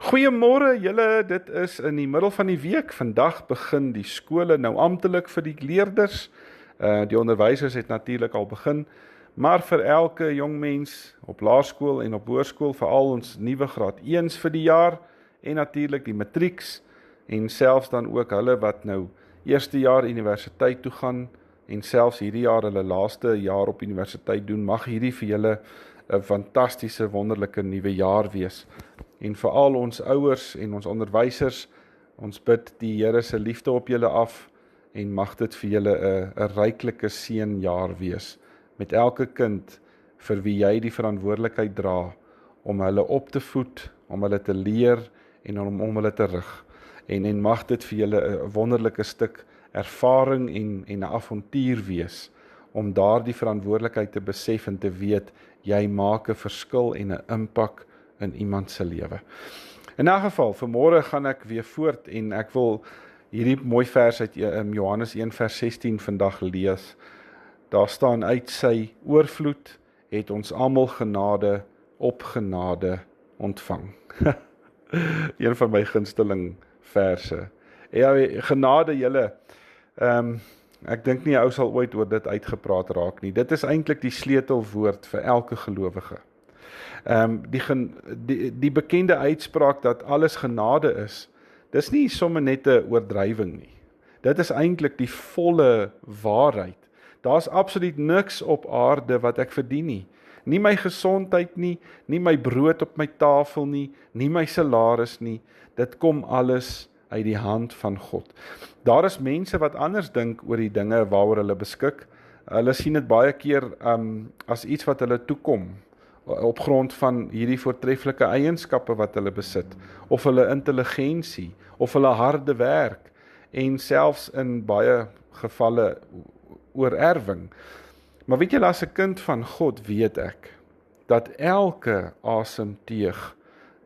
Goeiemôre julle, dit is in die middel van die week. Vandag begin die skole nou amptelik vir die leerders. Die onderwysers het natuurlik al begin, maar vir elke jong mens op laerskool en op hoërskool, veral ons nuwe graad 1's vir die jaar, en natuurlik die matrieks, en selfs dan ook hulle wat nou eerste jaar universiteit toe gaan, en selfs hierdie jaar hulle laaste jaar op universiteit doen, mag hierdie vir julle 'n fantastiese, wonderlike nuwe jaar wees. En vir al ons ouers en ons onderwysers, ons bid die Here se liefde op julle af, en mag dit vir julle 'n ryklike seënjaar wees, met elke kind vir wie jy die verantwoordelikheid dra, om hulle op te voed, om hulle te leer, en om hulle te rig. En mag dit vir julle 'n wonderlike stuk ervaring en 'n avontuur wees, om daardie verantwoordelikheid te besef en te weet, jy maak 'n verskil en 'n impak in iemand se lewe. In 'n geval, vanmôre gaan ek weer voort, en ek wil hierdie mooi vers uit Johannes 1 vers 16 vandag lees. Daar staan: uit sy oorvloed het ons almal genade op genade ontvang. Een van my gunsteling verse. Ja, genade julle, ek dink nie 'n ou sal ooit oor dit uitgepraat raak nie. Dit is eintlik die sleutelwoord vir elke gelowige. Die bekende uitspraak dat alles genade is, dis nie sommer net 'n oordrywing nie. Dit is eintlik die volle waarheid. Daar's absoluut niks op aarde wat ek verdien nie. Nie my gesondheid nie, nie my brood op my tafel nie, nie my salaris nie. Dit kom alles uit die hand van God. Daar is mense wat anders dink oor die dinge waaroor hulle beskik. Hulle sien dit baie keer as iets wat hulle toekom, op grond van hierdie voortreffelike eienskappe wat hulle besit, of hulle intelligensie, of hulle harde werk, en selfs in baie gevalle oorerwing. Maar weet julle, as 'n kind van God weet ek, dat elke asemteug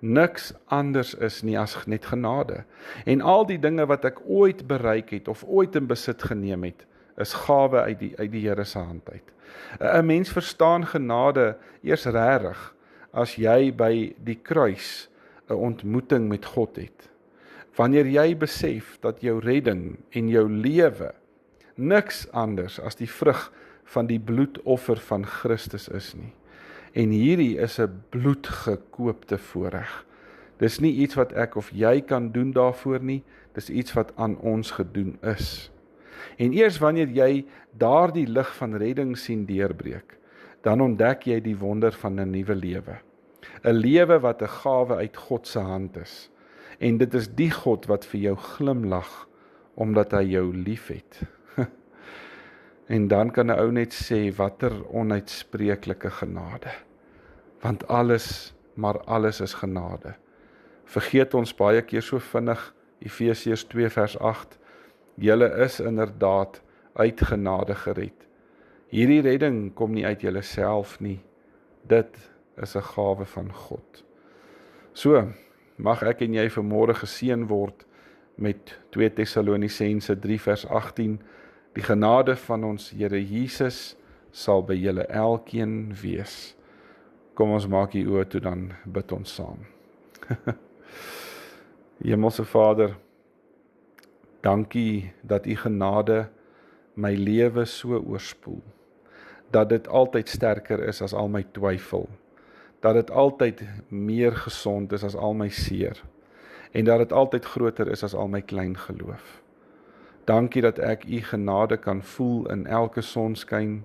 niks anders is nie as net genade. En al die dinge wat ek ooit bereik het, of ooit in besit geneem het, is gawe uit die Here se hand uit. 'n Mens verstaan genade eers regtig as jy by die kruis 'n ontmoeting met God het. Wanneer jy besef dat jou redding en jou lewe niks anders as die vrug van die bloedoffer van Christus is nie. En hierdie is 'n bloedgekoopte voorreg. Dis nie iets wat ek of jy kan doen daarvoor nie, dis iets wat aan ons gedoen is. En eers wanneer jy daardie lig van redding sien deurbreek, dan ontdek jy die wonder van 'n nuwe lewe. 'n Lewe wat 'n gawe uit God se hand is. En dit is die God wat vir jou glimlag, omdat hy jou liefhet. En dan kan 'n ou net sê, watter onuitspreeklike genade. Want alles, maar alles is genade. Vergeet ons baie keer so vinnig, Efesiërs 2 vers 8, julle is inderdaad uit genade gered. Hierdie redding kom nie uit julle self nie, dit is 'n gawe van God. So, mag ek en jy vanmôre geseën word met 2 Tessalonisense 3 vers 18, die genade van ons Here Jesus sal by julle elkeen wees. Kom ons maak die oë toe, dan bid ons saam. Hemelse Vader, dankie dat u genade my lewe so oorspoel, dat dit altyd sterker is as al my twyfel, dat dit altyd meer gesond is as al my seer, en dat dit altyd groter is as al my klein geloof. Dankie dat ek u genade kan voel in elke sonskyn,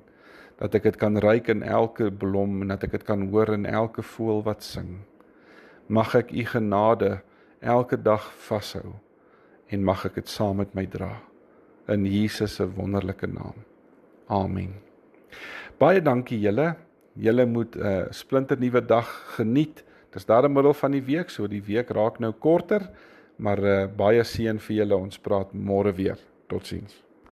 dat ek dit kan ruik in elke blom, en dat ek dit kan hoor in elke voël wat sing. Mag ek u genade elke dag vashou, en mag ek dit saam met my dra, in Jesus se wonderlike naam. Amen. Baie dankie julle. Julle moet 'n splinternuwe dag geniet. Dis daar in die middel van die week, so die week raak nou korter, maar baie seën vir julle. Ons praat môre weer. Totsiens.